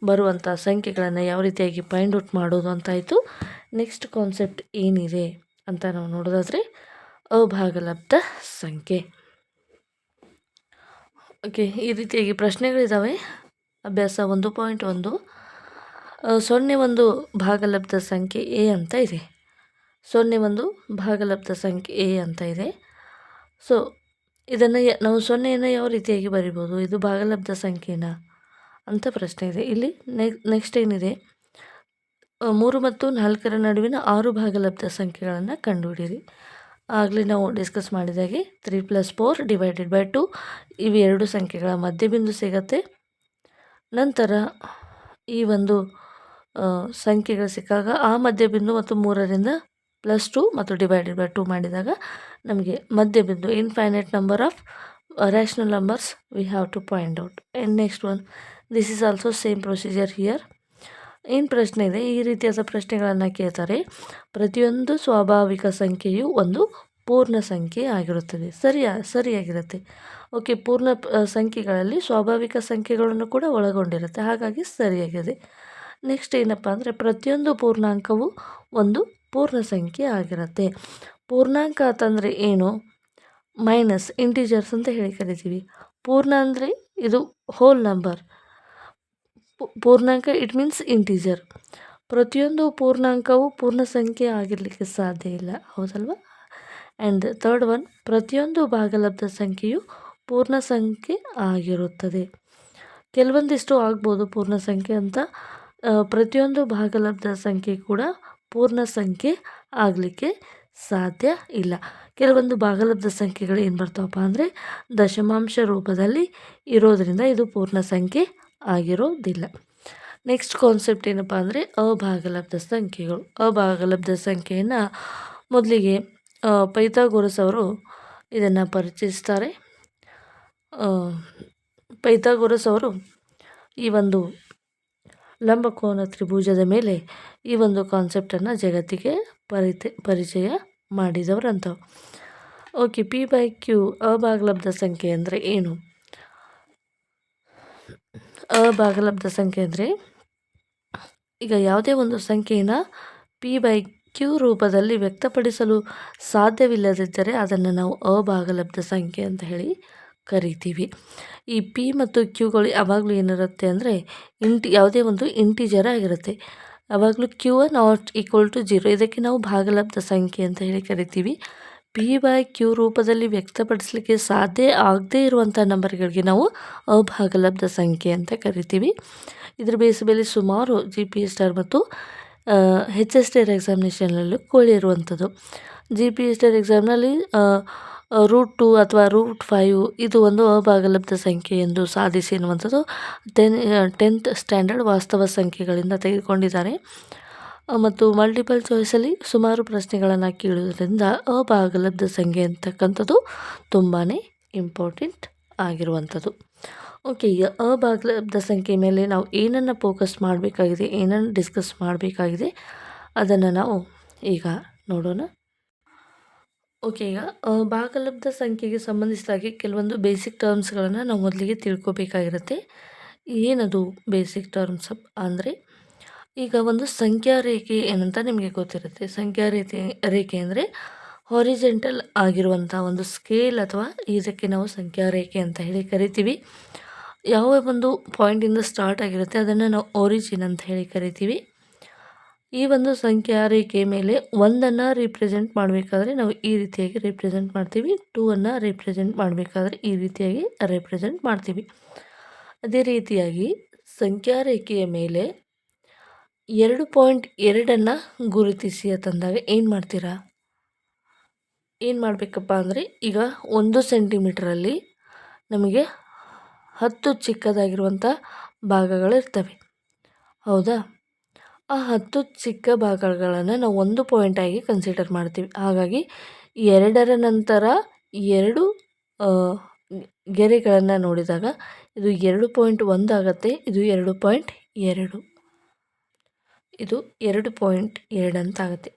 ಬರುವಂಥ ಸಂಖ್ಯೆಗಳನ್ನು ಯಾವ ರೀತಿಯಾಗಿ ಫೈಂಡ್ ಔಟ್ ಮಾಡೋದು ಅಂತಾಯಿತು. ನೆಕ್ಸ್ಟ್ ಕಾನ್ಸೆಪ್ಟ್ ಏನಿದೆ ಅಂತ ನಾವು ನೋಡೋದಾದರೆ ಅಭಾಗಲಬ್ಧ ಸಂಖ್ಯೆ. ಓಕೆ, ಈ ರೀತಿಯಾಗಿ ಪ್ರಶ್ನೆಗಳಿದ್ದಾವೆ. ಅಭ್ಯಾಸ 1.1 0 ಒಂದು ಭಾಗಲಬ್ಧ ಸಂಖ್ಯೆ ಎ ಅಂತ ಇದೆ. 0 ಒಂದು ಭಾಗಲಬ್ಧ ಸಂಖ್ಯೆ ಎ ಅಂತ ಇದೆ. ಸೊ ಇದನ್ನು ನಾವು 0ಯನ್ನು ಯಾವ ರೀತಿಯಾಗಿ ಬರಿಬೋದು? ಇದು ಭಾಗಲಬ್ಧ ಸಂಖ್ಯೆನಾ ಅಂತ ಪ್ರಶ್ನೆ ಇದೆ. ಇಲ್ಲಿ ನೆಕ್ಸ್ಟ್ ಏನಿದೆ, 3 ಮತ್ತು 4ರ ನಡುವಿನ 6 ಭಾಗಲಬ್ಧ ಸಂಖ್ಯೆಗಳನ್ನು ಕಂಡುಹಿಡಿಯಿರಿ. ಆಗಲೇ ನಾವು ಡಿಸ್ಕಸ್ ಮಾಡಿದಾಗೆ 3 + 4 / 2 ಇವು ಎರಡು ಸಂಖ್ಯೆಗಳ ಮಧ್ಯಬಿಂದು ಸಿಗತ್ತೆ. ನಂತರ ಈ ಒಂದು ಸಂಖ್ಯೆಗಳು ಸಿಕ್ಕಾಗ ಆ ಮಧ್ಯಬಿಂದು ಮತ್ತು 3ರಿಂದ +2 ಮತ್ತು /2 ಮಾಡಿದಾಗ ನಮಗೆ ಮಧ್ಯಬಿಂದು infinite number of rational numbers we have to find out. And next one, this is also same procedure here. ಏನು ಪ್ರಶ್ನೆ ಇದೆ? ಈ ರೀತಿಯಾದ ಪ್ರಶ್ನೆಗಳನ್ನು ಕೇಳ್ತಾರೆ. ಪ್ರತಿಯೊಂದು ಸ್ವಾಭಾವಿಕ ಸಂಖ್ಯೆಯು ಒಂದು ಪೂರ್ಣ ಸಂಖ್ಯೆ ಆಗಿರುತ್ತದೆ. ಸರಿಯಾಗಿರುತ್ತೆ. ಓಕೆ, ಪೂರ್ಣ ಸಂಖ್ಯೆಗಳಲ್ಲಿ ಸ್ವಾಭಾವಿಕ ಸಂಖ್ಯೆಗಳನ್ನು ಕೂಡ ಒಳಗೊಂಡಿರುತ್ತೆ, ಹಾಗಾಗಿ ಸರಿಯಾಗಿದೆ. ನೆಕ್ಸ್ಟ್ ಏನಪ್ಪ ಅಂದರೆ ಪ್ರತಿಯೊಂದು ಪೂರ್ಣಾಂಕವು ಒಂದು ಪೂರ್ಣ ಸಂಖ್ಯೆ ಆಗಿರುತ್ತೆ. ಪೂರ್ಣಾಂಕ ಅಂತಂದರೆ ಏನು? ಮೈನಸ್ ಇಂಟಿಜರ್ಸ್ ಅಂತ ಹೇಳಿ ಕರಿತೀವಿ. ಪೂರ್ಣ ಅಂದರೆ ಇದು ಹೋಲ್ ನಂಬರ್. ಪೂರ್ಣಾಂಕ ಇಟ್ ಮೀನ್ಸ್ ಇಂಟಿಜರ್. ಪ್ರತಿಯೊಂದು ಪೂರ್ಣಾಂಕವು ಪೂರ್ಣ ಸಂಖ್ಯೆ ಆಗಿರಲಿಕ್ಕೆ ಸಾಧ್ಯ ಇಲ್ಲ, ಹೌದಲ್ವಾ? ಆ್ಯಂಡ್ ಥರ್ಡ್ ಒನ್, ಪ್ರತಿಯೊಂದು ಭಾಗಲಬ್ಧ ಸಂಖ್ಯೆಯು ಪೂರ್ಣ ಸಂಖ್ಯೆ ಆಗಿರುತ್ತದೆ. ಕೆಲವೊಂದಿಷ್ಟು ಆಗ್ಬೋದು ಪೂರ್ಣ ಸಂಖ್ಯೆ ಅಂತ, ಪ್ರತಿಯೊಂದು ಭಾಗಲಬ್ಧ ಸಂಖ್ಯೆ ಕೂಡ ಪೂರ್ಣ ಸಂಖ್ಯೆ ಆಗಲಿಕ್ಕೆ ಸಾಧ್ಯ ಇಲ್ಲ. ಕೆಲವೊಂದು ಭಾಗಲಬ್ಧ ಸಂಖ್ಯೆಗಳು ಏನು ಬರ್ತಾವಪ್ಪ ಅಂದರೆ ದಶಮಾಂಶ ರೂಪದಲ್ಲಿ ಇರೋದರಿಂದ ಇದು ಪೂರ್ಣ ಸಂಖ್ಯೆ ಆಗಿರೋದಿಲ್ಲ. ನೆಕ್ಸ್ಟ್ ಕಾನ್ಸೆಪ್ಟ್ ಏನಪ್ಪ ಅಂದರೆ ಅಭಾಗಲಬ್ಧ ಸಂಖ್ಯೆಗಳು. ಅಭಾಗಲಬ್ಧ ಸಂಖ್ಯೆಯನ್ನು ಮೊದಲಿಗೆ ಪೈಥಾಗೋರಸ್ ಅವರು ಇದನ್ನು ಪರಿಚಯಿಸ್ತಾರೆ. ಪೈಥಾಗೋರಸ್ ಅವರು ಈ ಒಂದು ಲಂಬಕೋನ ತ್ರಿಭುಜದ ಮೇಲೆ ಈ ಒಂದು ಕಾನ್ಸೆಪ್ಟನ್ನು ಜಗತ್ತಿಗೆ ಪರಿಚಯ ಮಾಡಿದವರಂಥವು. ಓಕೆ, P/Q ಅಭಾಗಲಬ್ಧ ಸಂಖ್ಯೆ ಅಂದರೆ ಏನು? ಅಭಾಗಲಬ್ಧ ಸಂಖ್ಯೆ ಅಂದರೆ ಈಗ ಯಾವುದೇ ಒಂದು ಸಂಖ್ಯೆಯನ್ನು P/Q ರೂಪದಲ್ಲಿ ವ್ಯಕ್ತಪಡಿಸಲು ಸಾಧ್ಯವಿಲ್ಲದಿದ್ದರೆ ಅದನ್ನು ನಾವು ಅಭಾಗಲಬ್ಧ ಸಂಖ್ಯೆ ಅಂತ ಹೇಳಿ ಕರಿತೀವಿ. ಈ P ಮತ್ತು Qಗಳು ಯಾವಾಗಲೂ ಏನಿರುತ್ತೆ ಅಂದರೆ ಯಾವುದೇ ಒಂದು ಇಂಟಿಜರ್ ಆಗಿರುತ್ತೆ. ಯಾವಾಗಲೂ Q ನಾಟ್ ಈಕ್ವಲ್ ಟು 0, ಇದಕ್ಕೆ ನಾವು ಭಾಗಲಬ್ಧ ಸಂಖ್ಯೆ ಅಂತ ಹೇಳಿ ಕರಿತೀವಿ. P/Q ರೂಪದಲ್ಲಿ ವ್ಯಕ್ತಪಡಿಸಲಿಕ್ಕೆ ಸಾಧ್ಯ ಆಗದೇ ಇರುವಂಥ ನಂಬರ್ಗಳಿಗೆ ನಾವು ಅಭಾಗಲಬ್ಧ ಸಂಖ್ಯೆ ಅಂತ ಕರಿತೀವಿ. ಇದ್ರ ಬೇಸ್ ಮೇಲೆ ಸುಮಾರು GPSR ಮತ್ತು HSTR ಎಕ್ಸಾಮಿನೇಷನಲ್ಲೂ ಕೇಳಿರುವಂಥದ್ದು. GPSR ಎಕ್ಸಾಮ್ನಲ್ಲಿ √2 ಅಥವಾ √5 ಇದು ಒಂದು ಅಭಾಗಲಬ್ಧ ಸಂಖ್ಯೆ ಎಂದು ಸಾಧಿಸಿ ಎನ್ನುವಂಥದ್ದು 10th ಸ್ಟ್ಯಾಂಡರ್ಡ್ ವಾಸ್ತವ ಸಂಖ್ಯೆಗಳಿಂದ ತೆಗೆದುಕೊಂಡಿದ್ದಾರೆ. ಮತ್ತು ಮಲ್ಟಿಪಲ್ ಚಾಯ್ಸಲ್ಲಿ ಸುಮಾರು ಪ್ರಶ್ನೆಗಳನ್ನು ಕೇಳುವುದರಿಂದ ಅಭಾಗಲಬ್ಧ ಸಂಖ್ಯೆ ಅಂತಕ್ಕಂಥದ್ದು ತುಂಬಾ ಇಂಪಾರ್ಟೆಂಟ್ ಆಗಿರುವಂಥದ್ದು. ಓಕೆ, ಈಗ ಅಭಾಗಲಬ್ಧ ಸಂಖ್ಯೆ ಮೇಲೆ ನಾವು ಏನನ್ನು ಫೋಕಸ್ ಮಾಡಬೇಕಾಗಿದೆ, ಏನನ್ನು ಡಿಸ್ಕಸ್ ಮಾಡಬೇಕಾಗಿದೆ ಅದನ್ನು ನಾವು ಈಗ ನೋಡೋಣ. ಓಕೆ, ಈಗ ಭಾಗಲಬ್ಧ ಸಂಖ್ಯೆಗೆ ಸಂಬಂಧಿಸಿದಾಗೆ ಕೆಲವೊಂದು ಬೇಸಿಕ್ ಟರ್ಮ್ಸ್ಗಳನ್ನು ನಾವು ಮೊದಲಿಗೆ ತಿಳ್ಕೊಬೇಕಾಗಿರುತ್ತೆ. ಏನದು ಬೇಸಿಕ್ ಟರ್ಮ್ಸ್ ಅಂದರೆ ಈಗ ಒಂದು ಸಂಖ್ಯಾ ರೇಖೆ ಏನಂತ ನಿಮಗೆ ಗೊತ್ತಿರುತ್ತೆ. ಸಂಖ್ಯಾ ರೇಖೆ ಅಂದರೆ ಹಾರಿಜೆಂಟಲ್ ಆಗಿರುವಂಥ ಒಂದು ಸ್ಕೇಲ್ ಅಥವಾ ಇದಕ್ಕೆ ನಾವು ಸಂಖ್ಯಾ ರೇಖೆ ಅಂತ ಹೇಳಿ ಕರಿತೀವಿ. ಯಾವ ಒಂದು ಪಾಯಿಂಟಿಂದ ಸ್ಟಾರ್ಟ್ ಆಗಿರುತ್ತೆ ಅದನ್ನು ನಾವು ಒರಿಜಿನ್ ಅಂತ ಹೇಳಿ ಕರಿತೀವಿ. ಈ ಒಂದು ಸಂಖ್ಯಾ ರೇಖೆ ಮೇಲೆ 1ಅನ್ನು ರಿಪ್ರೆಸೆಂಟ್ ಮಾಡಬೇಕಾದ್ರೆ ನಾವು ಈ ರೀತಿಯಾಗಿ ರಿಪ್ರೆಸೆಂಟ್ ಮಾಡ್ತೀವಿ. 2ಅನ್ನು ರಿಪ್ರೆಸೆಂಟ್ ಮಾಡಬೇಕಾದ್ರೆ ಈ ರೀತಿಯಾಗಿ ರಿಪ್ರೆಸೆಂಟ್ ಮಾಡ್ತೀವಿ. ಅದೇ ರೀತಿಯಾಗಿ ಸಂಖ್ಯಾ ರೇಖೆಯ ಮೇಲೆ 2.2ಅನ್ನು ಗುರುತಿಸಿ ಅಂತಂದಾಗ ಏನು ಮಾಡ್ತೀರಾ? ಏನು ಮಾಡಬೇಕಪ್ಪ ಅಂದರೆ ಈಗ 1 ಸೆಂಟಿಮೀಟ್ರಲ್ಲಿ ನಮಗೆ 10 ಚಿಕ್ಕದಾಗಿರುವಂಥ ಭಾಗಗಳಿರ್ತವೆ, ಹೌದಾ? ಆ 10 ಚಿಕ್ಕ ಭಾಗಗಳನ್ನು ನಾವು ಒಂದು ಪಾಯಿಂಟಾಗಿ ಕನ್ಸಿಡರ್ ಮಾಡ್ತೀವಿ. ಹಾಗಾಗಿ 2ರ ನಂತರ 2 ಗೆರೆಗಳನ್ನು ನೋಡಿದಾಗ ಇದು 2.1 ಆಗುತ್ತೆ, ಇದು 2.2, ಇದು 2.2 ಅಂತ ಆಗುತ್ತೆ.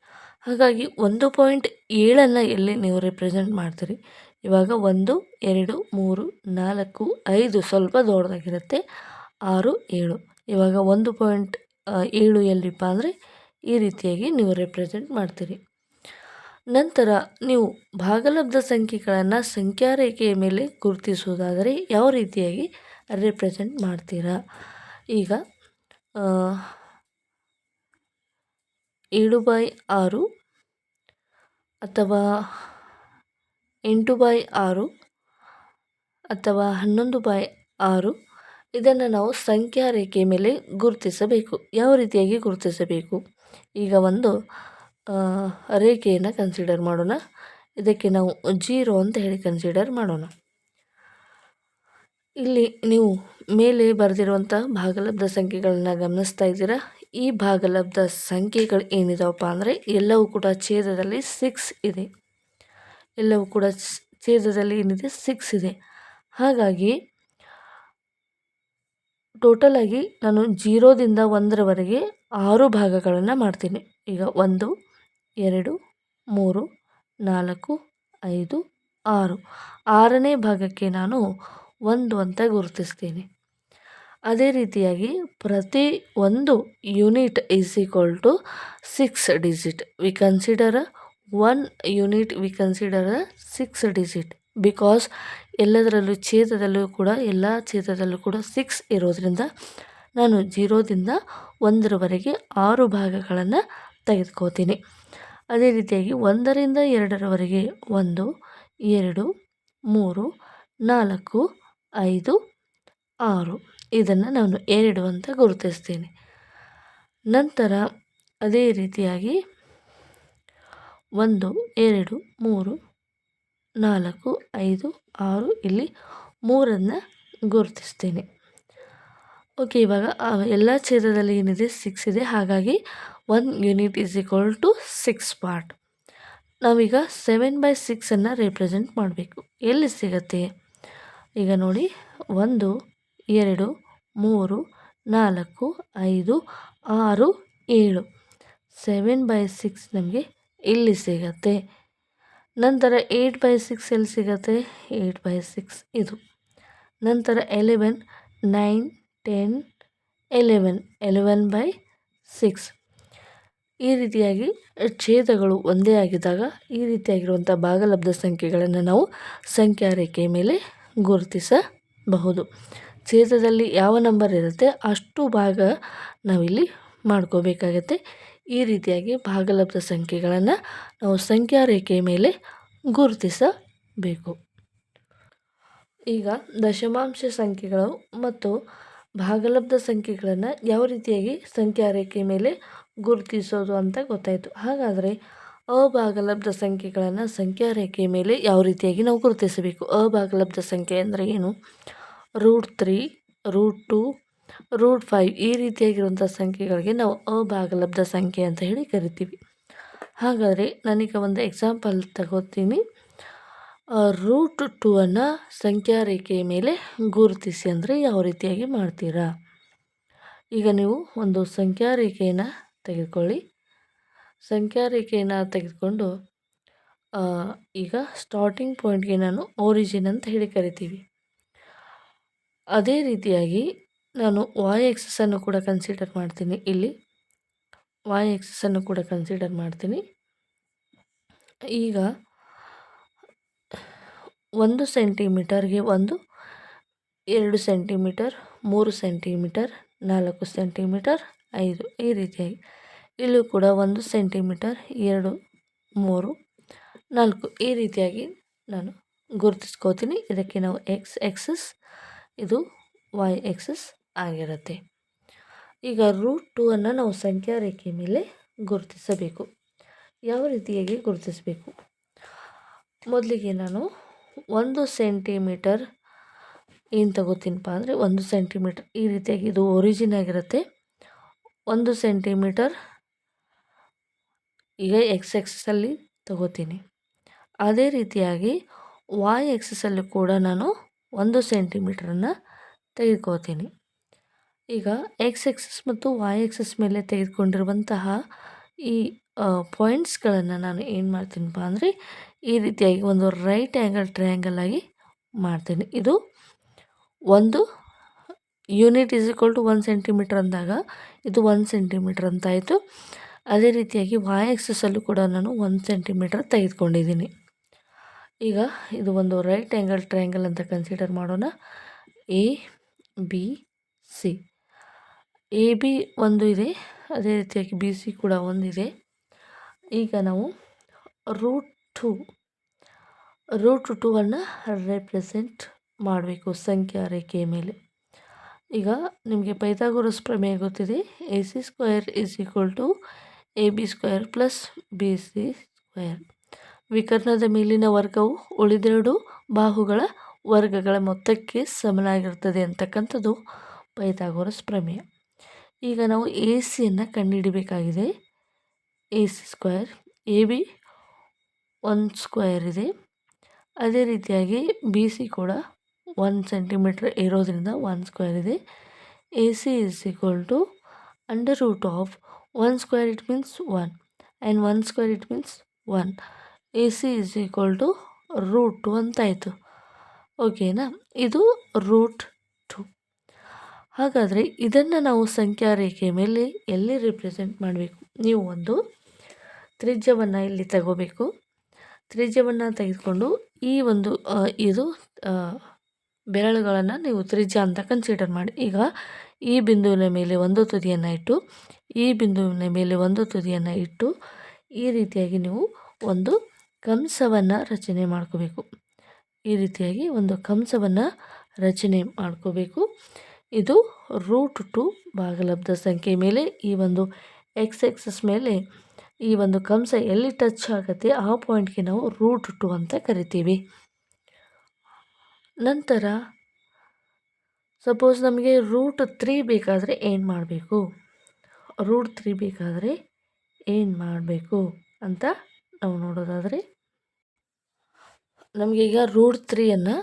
ಹಾಗಾಗಿ 1.7ಅನ್ನು ಎಲ್ಲಿ ನೀವು ರಿಪ್ರೆಸೆಂಟ್ ಮಾಡ್ತೀರಿ? ಇವಾಗ 1, 2, 3, 4, 5 ಸ್ವಲ್ಪ ದೊಡ್ಡದಾಗಿರುತ್ತೆ, 6, 7. ಇವಾಗ 1.7 ಎಲ್ಲಿಪ್ಪ ಅಂದರೆ ಈ ರೀತಿಯಾಗಿ ನೀವು ರಿಪ್ರೆಸೆಂಟ್ ಮಾಡ್ತೀರಿ. ನಂತರ ನೀವು ಭಾಗಲಬ್ಧ ಸಂಖ್ಯೆಗಳನ್ನು ಸಂಖ್ಯಾ ರೇಖೆಯ ಮೇಲೆ ಗುರುತಿಸುವುದಾದರೆ ಯಾವ ರೀತಿಯಾಗಿ ರಿಪ್ರೆಸೆಂಟ್ ಮಾಡ್ತೀರಾ? ಈಗ 7/6 ಅಥವಾ 8/6 ಅಥವಾ 11/6 ಇದನ್ನು ನಾವು ಸಂಖ್ಯಾ ರೇಖೆಯ ಮೇಲೆ ಗುರುತಿಸಬೇಕು. ಯಾವ ರೀತಿಯಾಗಿ ಗುರುತಿಸಬೇಕು? ಈಗ ಒಂದು ರೇಖೆಯನ್ನು ಕನ್ಸಿಡರ್ ಮಾಡೋಣ. ಇದಕ್ಕೆ ನಾವು 0 ಅಂತ ಹೇಳಿ ಕನ್ಸಿಡರ್ ಮಾಡೋಣ. ಇಲ್ಲಿ ನೀವು ಮೇಲೆ ಬರೆದಿರುವಂಥ ಭಾಗಲಬ್ಧ ಸಂಖ್ಯೆಗಳನ್ನು ಗಮನಿಸ್ತಾ ಇದ್ದೀರಾ. ಈ ಭಾಗಲಬ್ಧ ಸಂಖ್ಯೆಗಳು ಏನಿದಾವಪ್ಪ ಅಂದರೆ ಎಲ್ಲವೂ ಕೂಡ ಛೇದದಲ್ಲಿ 6 ಇದೆ. ಎಲ್ಲವೂ ಕೂಡ ಛೇದದಲ್ಲಿ ಏನಿದೆ 6 ಇದೆ. ಹಾಗಾಗಿ ಟೋಟಲಾಗಿ ನಾನು 0ದಿಂದ 1ರವರೆಗೆ 6 ಭಾಗಗಳನ್ನು ಮಾಡ್ತೀನಿ. ಈಗ 1, 2, 3, 4, 5 6 6ನೇ ಭಾಗಕ್ಕೆ ನಾನು 1 ಅಂತ ಗುರುತಿಸ್ತೀನಿ. ಅದೇ ರೀತಿಯಾಗಿ ಪ್ರತಿ ಒಂದು unit is equal to 6 digit. We consider 1 unit, we consider 6 digit because ಎಲ್ಲದರಲ್ಲೂ ಛೇದದಲ್ಲೂ ಕೂಡ ಎಲ್ಲ ಛೇದದಲ್ಲೂ ಕೂಡ 6 ಇರೋದ್ರಿಂದ ನಾನು 0ದಿಂದ 1ರವರೆಗೆ 6 ಭಾಗಗಳನ್ನು ತೆಗೆದುಕೋತೀನಿ. ಅದೇ ರೀತಿಯಾಗಿ 1ರಿಂದ 2ರವರೆಗೆ 1 2 3 4 5 6 ಇದನ್ನು ನಾನು 2 ಅಂತ ಗುರುತಿಸ್ತೀನಿ. ನಂತರ ಅದೇ ರೀತಿಯಾಗಿ 1 2 3 4 5 6 ಇಲ್ಲಿ 3ಅನ್ನು ಗುರುತಿಸ್ತೀನಿ. ಓಕೆ, ಇವಾಗ ಎಲ್ಲ ಛೇದದಲ್ಲಿ ಏನಿದೆ 6 ಇದೆ. ಹಾಗಾಗಿ 1 unit is equal to 6 part. ನಾವೀಗ 7/6 ರೆಪ್ರೆಸೆಂಟ್ ಮಾಡಬೇಕು. ಎಲ್ಲಿ ಸಿಗತ್ತೆ? ಈಗ ನೋಡಿ, 1 2 3 4 5 6 7 7/6 ನಮಗೆ ಇಲ್ಲಿ ಸಿಗತ್ತೆ. ನಂತರ 8/6 ಎಲ್ಲಿ ಸಿಗತ್ತೆ? 8/6 ಇದು. ನಂತರ 11 9 10 11 11/6. ಈ ರೀತಿಯಾಗಿ ಛೇದಗಳು ಒಂದೇ ಆಗಿದ್ದಾಗ ಈ ರೀತಿಯಾಗಿರುವಂಥ ಭಾಗಲಬ್ಧ ಸಂಖ್ಯೆಗಳನ್ನು ನಾವು ಸಂಖ್ಯಾ ರೇಖೆಯ ಮೇಲೆ ಗುರುತಿಸಬಹುದು. ಛೇದದಲ್ಲಿ ಯಾವ ನಂಬರ್ ಇರುತ್ತೆ ಅಷ್ಟು ಭಾಗ ನಾವಿಲ್ಲಿ ಮಾಡ್ಕೋಬೇಕಾಗತ್ತೆ. ಈ ರೀತಿಯಾಗಿ ಭಾಗಲಬ್ಧ ಸಂಖ್ಯೆಗಳನ್ನು ನಾವು ಸಂಖ್ಯಾ ರೇಖೆಯ ಮೇಲೆ ಗುರುತಿಸಬೇಕು. ಈಗ ದಶಮಾಂಶ ಸಂಖ್ಯೆಗಳು ಮತ್ತು ಭಾಗಲಬ್ಧ ಸಂಖ್ಯೆಗಳನ್ನು ಯಾವ ರೀತಿಯಾಗಿ ಸಂಖ್ಯಾ ರೇಖೆಯ ಮೇಲೆ ಗುರುತಿಸೋದು ಅಂತ ಗೊತ್ತಾಯಿತು. ಹಾಗಾದರೆ ಅಭಾಗಲಬ್ಧ ಸಂಖ್ಯೆಗಳನ್ನು ಸಂಖ್ಯಾ ರೇಖೆಯ ಮೇಲೆ ಯಾವ ರೀತಿಯಾಗಿ ನಾವು ಗುರುತಿಸಬೇಕು? ಅಭಾಗಲಬ್ಧ ಸಂಖ್ಯೆ ಅಂದರೆ ಏನು? √3 √2 √5 ಈ ರೀತಿಯಾಗಿರುವಂಥ ಸಂಖ್ಯೆಗಳಿಗೆ ನಾವು ಅಭಾಗಲಬ್ಧ ಸಂಖ್ಯೆ ಅಂತ ಹೇಳಿ ಕರಿತೀವಿ. ಹಾಗಾದರೆ ನಾನೀಗ ಒಂದು ಎಕ್ಸಾಂಪಲ್ ತಗೋತೀನಿ. √2 ಸಂಖ್ಯಾ ರೇಖೆಯ ಮೇಲೆ ಗುರುತಿಸಿ ಅಂದರೆ ಯಾವ ರೀತಿಯಾಗಿ ಮಾಡ್ತೀರಾ? ಈಗ ನೀವು ಒಂದು ಸಂಖ್ಯಾ ರೇಖೆಯನ್ನು ತೆಗೆದುಕೊಳ್ಳಿ. ಸಂಖ್ಯಾ ರೇಖೆಯನ್ನು ತೆಗೆದುಕೊಂಡು ಈಗ ಸ್ಟಾರ್ಟಿಂಗ್ ಪಾಯಿಂಟ್ಗೆ ನಾನು ಒರಿಜಿನ್ ಅಂತ ಹೇಳಿ ಕರಿತೀವಿ. ಅದೇ ರೀತಿಯಾಗಿ ನಾನು y-axis ಕೂಡ ಕನ್ಸಿಡರ್ ಮಾಡ್ತೀನಿ. ಇಲ್ಲಿ y-axis ಕೂಡ ಕನ್ಸಿಡರ್ ಮಾಡ್ತೀನಿ. ಈಗ 1 ಸೆಂಟಿಮೀಟರ್ಗೆ 1 2 ಸೆಂಟಿಮೀಟರ್ 3 ಸೆಂಟಿಮೀಟರ್ 4 ಸೆಂಟಿಮೀಟರ್ 5 ಈ ರೀತಿಯಾಗಿ ಇಲ್ಲೂ ಕೂಡ 1 ಸೆಂಟಿಮೀಟರ್ 2 3 4 ಈ ರೀತಿಯಾಗಿ ನಾನು ಗುರುತಿಸ್ಕೋತೀನಿ. ಇದಕ್ಕೆ ನಾವು x-axis, ಇದು y-axis ಆಗಿರುತ್ತೆ. ಈಗ √2 ನಾವು ಸಂಖ್ಯಾ ರೇಖೆ ಮೇಲೆ ಗುರುತಿಸಬೇಕು. ಯಾವ ರೀತಿಯಾಗಿ ಗುರುತಿಸಬೇಕು? ಮೊದಲಿಗೆ ನಾನು 1 ಸೆಂಟಿಮೀಟರ್ ಏನು ತಗೋತೀನಪ್ಪ ಅಂದರೆ 1 ಸೆಂಟಿಮೀಟರ್ ಈ ರೀತಿಯಾಗಿ ಇದು ಒರಿಜಿನ್ ಆಗಿರುತ್ತೆ. 1 ಸೆಂಟಿಮೀಟರ್ ಈಗ x-axis ತಗೋತೀನಿ. ಅದೇ ರೀತಿಯಾಗಿ y-axis ಕೂಡ ನಾನು 1 ಸೆಂಟಿಮೀಟ್ರನ್ನು ತೆಗೆದುಕೋತೀನಿ. ಈಗ x-axis ಮತ್ತು y-axis ಮೇಲೆ ತೆಗೆದುಕೊಂಡಿರುವಂತಹ ಈ ಪಾಯಿಂಟ್ಸ್ಗಳನ್ನು ನಾನು ಏನು ಮಾಡ್ತೀನಪ್ಪ ಅಂದರೆ ಈ ರೀತಿಯಾಗಿ ಒಂದು ರೈಟ್ ಆ್ಯಂಗಲ್ ಟ್ರಯಾಂಗಲ್ ಆಗಿ ಮಾಡ್ತೀನಿ. ಇದು 1 unit is equal to 1 centimetre ಅಂದಾಗ ಇದು 1 ಸೆಂಟಿಮೀಟರ್ ಅಂತಾಯಿತು. ಅದೇ ರೀತಿಯಾಗಿ y-axis ಕೂಡ ನಾನು 1 ಸೆಂಟಿಮೀಟರ್ ತೆಗೆದುಕೊಂಡಿದ್ದೀನಿ. ಈಗ ಇದು ಒಂದು ರೈಟ್ ಆ್ಯಂಗಲ್ ಟ್ರಯಾಂಗಲ್ ಅಂತ ಕನ್ಸಿಡರ್ ಮಾಡೋಣ. ABC AB ಒಂದು ಇದೆ, ಅದೇ ರೀತಿಯಾಗಿ BC ಕೂಡ ಒಂದಿದೆ. ಈಗ ನಾವು √2 ರೆಪ್ರೆಸೆಂಟ್ ಮಾಡಬೇಕು ಸಂಖ್ಯಾ ರೇಖೆಯ ಮೇಲೆ. ಈಗ ನಿಮಗೆ ಪೈಥಾಗೋರಸ್ ಪ್ರಮೇಯ ಗೊತ್ತಿದೆ. AC² is equal to AB² plus BC². ವಿಕರ್ಣದ ಮೇಲಿನ ವರ್ಗವು ಉಳಿದೆರಡು ಬಾಹುಗಳ ವರ್ಗಗಳ ಮೊತ್ತಕ್ಕೆ ಸಮನಾಗಿರ್ತದೆ ಅಂತಕ್ಕಂಥದ್ದು ಪೈಥಾಗೋರಸ್ ಪ್ರಮೇಯ. ಈಗ ನಾವು AC ಕಂಡುಹಿಡಿಬೇಕಾಗಿದೆ. AC², AB 1² ಇದೆ. ಅದೇ ರೀತಿಯಾಗಿ BC ಕೂಡ 1 ಸೆಂಟಿಮೀಟರ್ ಇರೋದ್ರಿಂದ 1² ಇದೆ. AC is equal to √1² it means 1 and 1² it means 1. AC is equal to root 2 ಅಂತಾಯಿತು. ಓಕೆನಾ? ಇದು ರೂಟ್ 2. ಹಾಗಾದರೆ ಇದನ್ನು ನಾವು ಸಂಖ್ಯಾ ರೇಖೆಯ ಮೇಲೆ ಎಲ್ಲಿ ರಿಪ್ರೆಸೆಂಟ್ ಮಾಡಬೇಕು? ನೀವು ಒಂದು ತ್ರಿಜ್ಯವನ್ನು ಇಲ್ಲಿ ತಗೋಬೇಕು. ತ್ರಿಜ್ಯವನ್ನು ತೆಗೆದುಕೊಂಡು ಈ ಒಂದು ಇದು ಬೆರಳುಗಳನ್ನು ನೀವು ತ್ರಿಜ್ಯ ಅಂತ ಕನ್ಸಿಡರ್ ಮಾಡಿ. ಈಗ ಈ ಬಿಂದುವಿನ ಮೇಲೆ ಒಂದು ತುದಿಯನ್ನು ಇಟ್ಟು, ಈ ಬಿಂದುವಿನ ಮೇಲೆ ಒಂದು ತುದಿಯನ್ನು ಇಟ್ಟು, ಈ ರೀತಿಯಾಗಿ ನೀವು ಒಂದು ಕಂಸವನ್ನು ರಚನೆ ಮಾಡ್ಕೋಬೇಕು. ಈ ರೀತಿಯಾಗಿ ಒಂದು ಕಂಸವನ್ನು ರಚನೆ ಮಾಡ್ಕೋಬೇಕು. ಇದು ರೂಟ್ 2 ಭಾಗಲಬ್ಧ ಸಂಖ್ಯೆ ಮೇಲೆ ಈ ಒಂದು ಎಕ್ಸ್ ಎಕ್ಸಸ್ ಮೇಲೆ ಈ ಒಂದು ಕಂಸ ಎಲ್ಲಿ ಟಚ್ ಆಗುತ್ತೆ ಆ ಪಾಯಿಂಟ್ಗೆ ನಾವು ರೂಟ್ 2 ಅಂತ ಕರಿತೀವಿ. ನಂತರ ಸಪೋಸ್ ನಮಗೆ ರೂಟ್ 3 ಬೇಕಾದರೆ ಏನು ಮಾಡಬೇಕು? ರೂಟ್ 3 ಬೇಕಾದರೆ ಏನು ಮಾಡಬೇಕು ಅಂತ ನಾವು ನೋಡೋದಾದರೆ, ನಮಗೆ ಈಗ ರೂಟ್ 3ಯನ್ನು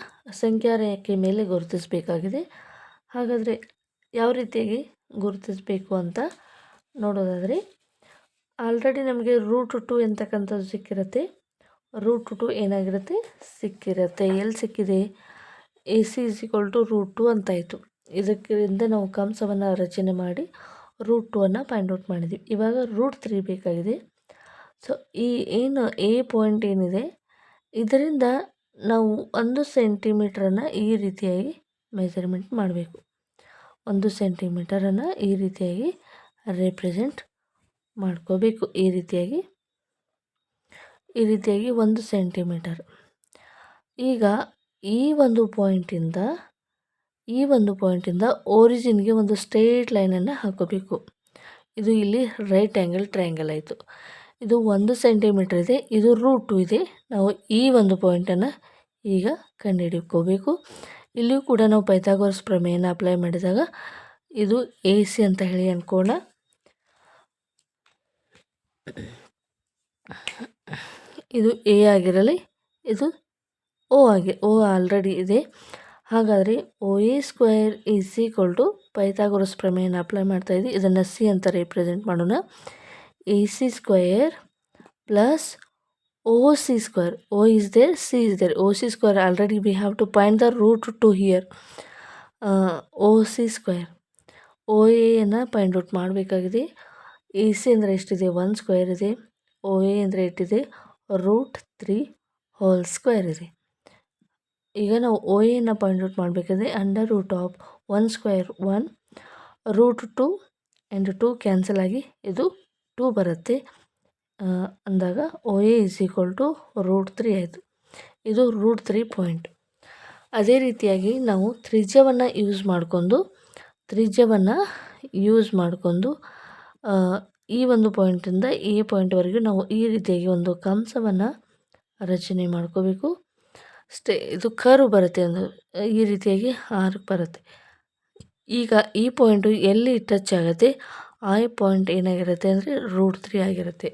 ಸಂಖ್ಯಾ ರೇಖೆ ಮೇಲೆ ಗುರುತಿಸಬೇಕಾಗಿದೆ. ಹಾಗಾದರೆ ಯಾವ ರೀತಿಯಾಗಿ ಗುರುತಿಸಬೇಕು ಅಂತ ನೋಡೋದಾದರೆ, ಆಲ್ರೆಡಿ ನಮಗೆ ರೂಟ್ 2 ಎಂತಕ್ಕಂಥದ್ದು ಸಿಕ್ಕಿರುತ್ತೆ. ರೂಟ್ 2 ಏನಾಗಿರುತ್ತೆ? ಸಿಕ್ಕಿರುತ್ತೆ. ಎಲ್ಲಿ ಸಿಕ್ಕಿದೆ? AC = ರೂಟ್ 2 ಅಂತಾಯಿತು. ಇದಕ್ಕಿಂತ ನಾವು ಕಂಸವನ್ನು ರಚನೆ ಮಾಡಿ ರೂಟ್ 2 ಫೈಂಡ್ ಔಟ್ ಮಾಡಿದ್ವಿ. ಇವಾಗ ರೂಟ್ 3 ಬೇಕಾಗಿದೆ. ಸೊ ಈ ಏನು A ಪಾಯಿಂಟ್ ಏನಿದೆ, ಇದರಿಂದ ನಾವು 1 ಸೆಂಟಿಮೀಟ್ರನ್ನು ಈ ರೀತಿಯಾಗಿ ಮೆಜರ್ಮೆಂಟ್ ಮಾಡಬೇಕು. 1 ಸೆಂಟಿಮೀಟರನ್ನು ಈ ರೀತಿಯಾಗಿ ರೆಪ್ರೆಸೆಂಟ್ ಮಾಡ್ಕೋಬೇಕು. ಈ ರೀತಿಯಾಗಿ 1 ಸೆಂಟಿಮೀಟರ್. ಈಗ ಈ ಒಂದು ಪಾಯಿಂಟಿಂದ ಒರಿಜಿನ್ಗೆ ಒಂದು ಸ್ಟ್ರೇಟ್ ಲೈನನ್ನು ಹಾಕೋಬೇಕು. ಇದು ಇಲ್ಲಿ ರೈಟ್ ಆ್ಯಂಗಲ್ ಟ್ರಯಾಂಗಲ್ ಆಯಿತು. ಇದು 1 ಸೆಂಟಿಮೀಟರ್ ಇದೆ, ಇದು ರೂಟ್ 2 ಇದೆ. ನಾವು ಈ ಒಂದು ಪಾಯಿಂಟನ್ನು ಈಗ ಕಂಡುಹಿಡ್ಕೋಬೇಕು. ಇಲ್ಲಿಯೂ ಕೂಡ ನಾವು ಪೈಥಾಗೋರಸ್ ಪ್ರಮೇಯನ ಅಪ್ಲೈ ಮಾಡಿದಾಗ ಇದು AC ಅಂತ ಹೇಳಿ ಅಂದ್ಕೋಣ. ಇದು A ಆಗಿರಲಿ, ಇದು O ಆಲ್ರೆಡಿ ಇದೆ. ಹಾಗಾದರೆ OA² ಪೈಥಾಗೋರಸ್ ಪ್ರಮೇಯನ ಅಪ್ಲೈ ಮಾಡ್ತಾಯಿದ್ವಿ. ಇದನ್ನು C ಅಂತ ರಿಪ್ರೆಸೆಂಟ್ ಮಾಡೋಣ. AC² plus OC². O is there, C is there. OC² already we have to find the root 2 here. OC². OAಯನ್ನು ಫೈಂಡ್ ಔಟ್ ಮಾಡಬೇಕಾಗಿದೆ. AC ಅಂದರೆ ಎಷ್ಟಿದೆ? 1² ಇದೆ. OA ಅಂದರೆ ಎಷ್ಟಿದೆ? ರೂಟ್ 3² ಇದೆ. ಈಗ ನಾವು OAಯನ್ನು ಫೈಂಡ್ ಔಟ್ ಮಾಡಬೇಕಾದ್ರೆ √1² 1, ರೂಟ್ 2 ಆ್ಯಂಡ್ 2 ಕ್ಯಾನ್ಸಲ್ ಆಗಿ ಇದು 2 ಬರುತ್ತೆ. ಅಂದಾಗ OA ರೂಟ್ 3 ಆಯಿತು. ಇದು ರೂಟ್ 3 ಪಾಯಿಂಟ್. ಅದೇ ರೀತಿಯಾಗಿ ನಾವು ತ್ರಿಜ್ಯವನ್ನು ಯೂಸ್ ಮಾಡಿಕೊಂಡು ಈ ಒಂದು ಪಾಯಿಂಟಿಂದ ಈ ಪಾಯಿಂಟ್ವರೆಗೂ ನಾವು ಈ ರೀತಿಯಾಗಿ ಒಂದು ಕಂಸವನ್ನು ರಚನೆ ಮಾಡ್ಕೋಬೇಕು. ಇದು ಕರ್ವ್ ಬರುತ್ತೆ, ಈ ರೀತಿಯಾಗಿ ಆರ್ಕ್ ಬರುತ್ತೆ. ಈಗ ಈ ಪಾಯಿಂಟು ಎಲ್ಲಿ ಟಚ್ ಆಗುತ್ತೆ ಆ ಪಾಯಿಂಟ್ ಏನಾಗಿರುತ್ತೆ ಅಂದರೆ ರೂಟ್ 3 ಆಗಿರುತ್ತೆ.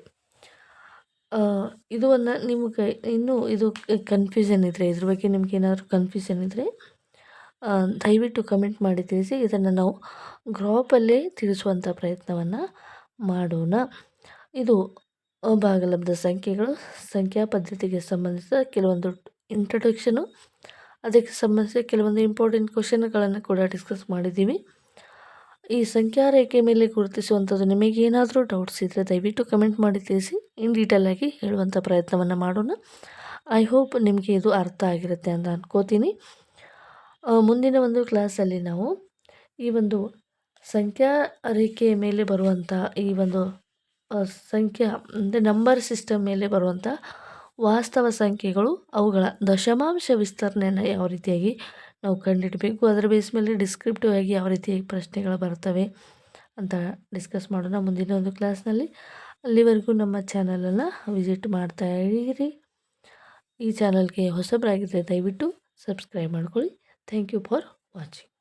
ಇದು ನಿಮಗೆ ಇನ್ನೂ ಇದು ಕನ್ಫ್ಯೂಷನ್ ಇದ್ದರೆ, ಇದ್ರ ಬಗ್ಗೆ ನಿಮ್ಗೆ ಏನಾದರೂ ಕನ್ಫ್ಯೂಷನ್ ಇದ್ದರೆ ದಯವಿಟ್ಟು ಕಮೆಂಟ್ ಮಾಡಿ ತಿಳಿಸಿ. ಇದನ್ನು ನಾವು ಗ್ರಾಫಲ್ಲೇ ತಿಳಿಸುವಂಥ ಪ್ರಯತ್ನವನ್ನು ಮಾಡೋಣ. ಇದು ಭಾಗಲಬ್ಧ ಸಂಖ್ಯೆಗಳು, ಸಂಖ್ಯಾ ಪದ್ಧತಿಗೆ ಸಂಬಂಧಿಸಿದ ಕೆಲವೊಂದು ಇಂಟ್ರೊಡಕ್ಷನು, ಅದಕ್ಕೆ ಸಂಬಂಧಿಸಿದ ಕೆಲವೊಂದು ಇಂಪಾರ್ಟೆಂಟ್ ಕ್ವಶನ್ಗಳನ್ನು ಕೂಡ ಡಿಸ್ಕಸ್ ಮಾಡಿದ್ದೀವಿ. ಈ ಸಂಖ್ಯಾ ರೇಖೆ ಮೇಲೆ ಗುರುತಿಸುವಂಥದ್ದು ನಿಮಗೇನಾದರೂ ಡೌಟ್ಸ್ ಇದ್ದರೆ ದಯವಿಟ್ಟು ಕಮೆಂಟ್ ಮಾಡಿ ತಿಳಿಸಿ. ಇನ್ ಡೀಟೇಲಾಗಿ ಹೇಳುವಂಥ ಪ್ರಯತ್ನವನ್ನು ಮಾಡೋಣ. ಐ ಹೋಪ್ ನಿಮಗೆ ಇದು ಅರ್ಥ ಆಗಿರುತ್ತೆ ಅಂತ ಅನ್ಕೋತೀನಿ. ಮುಂದಿನ ಒಂದು ಕ್ಲಾಸಲ್ಲಿ ನಾವು ಈ ಒಂದು ಸಂಖ್ಯಾ ರೇಖೆಯ ಮೇಲೆ ಬರುವಂಥ ಈ ಒಂದು ಸಂಖ್ಯಾ ಅಂದರೆ ನಂಬರ್ ಸಿಸ್ಟಮ್ ಮೇಲೆ ಬರುವಂಥ ವಾಸ್ತವ ಸಂಖ್ಯೆಗಳು, ಅವುಗಳ ದಶಮಾಂಶ ವಿಸ್ತರಣೆಯನ್ನು ಯಾವ ರೀತಿಯಾಗಿ ನಾವು ಕಂಡುಹಿಡಬೇಕು, ಅದರ ಬೇಸ್ ಮೇಲೆ ಡಿಸ್ಕ್ರಿಪ್ಟಿವ್ ಆಗಿ ಯಾವ ರೀತಿಯಾಗಿ ಪ್ರಶ್ನೆಗಳು ಬರ್ತವೆ ಅಂತ ಡಿಸ್ಕಸ್ ಮಾಡೋಣ ಮುಂದಿನ ಒಂದು ಕ್ಲಾಸ್ನಲ್ಲಿ. ಅಲ್ಲಿವರೆಗೂ ನಮ್ಮ ಚಾನಲನ್ನು ವಿಸಿಟ್ ಮಾಡ್ತಾ ಇರಿ. ಈ ಚಾನಲ್ಗೆ ಹೊಸಬರಾಗಿದ್ದರೆ ದಯವಿಟ್ಟು ಸಬ್ಸ್ಕ್ರೈಬ್ ಮಾಡ್ಕೊಳ್ಳಿ. Thank you for watching.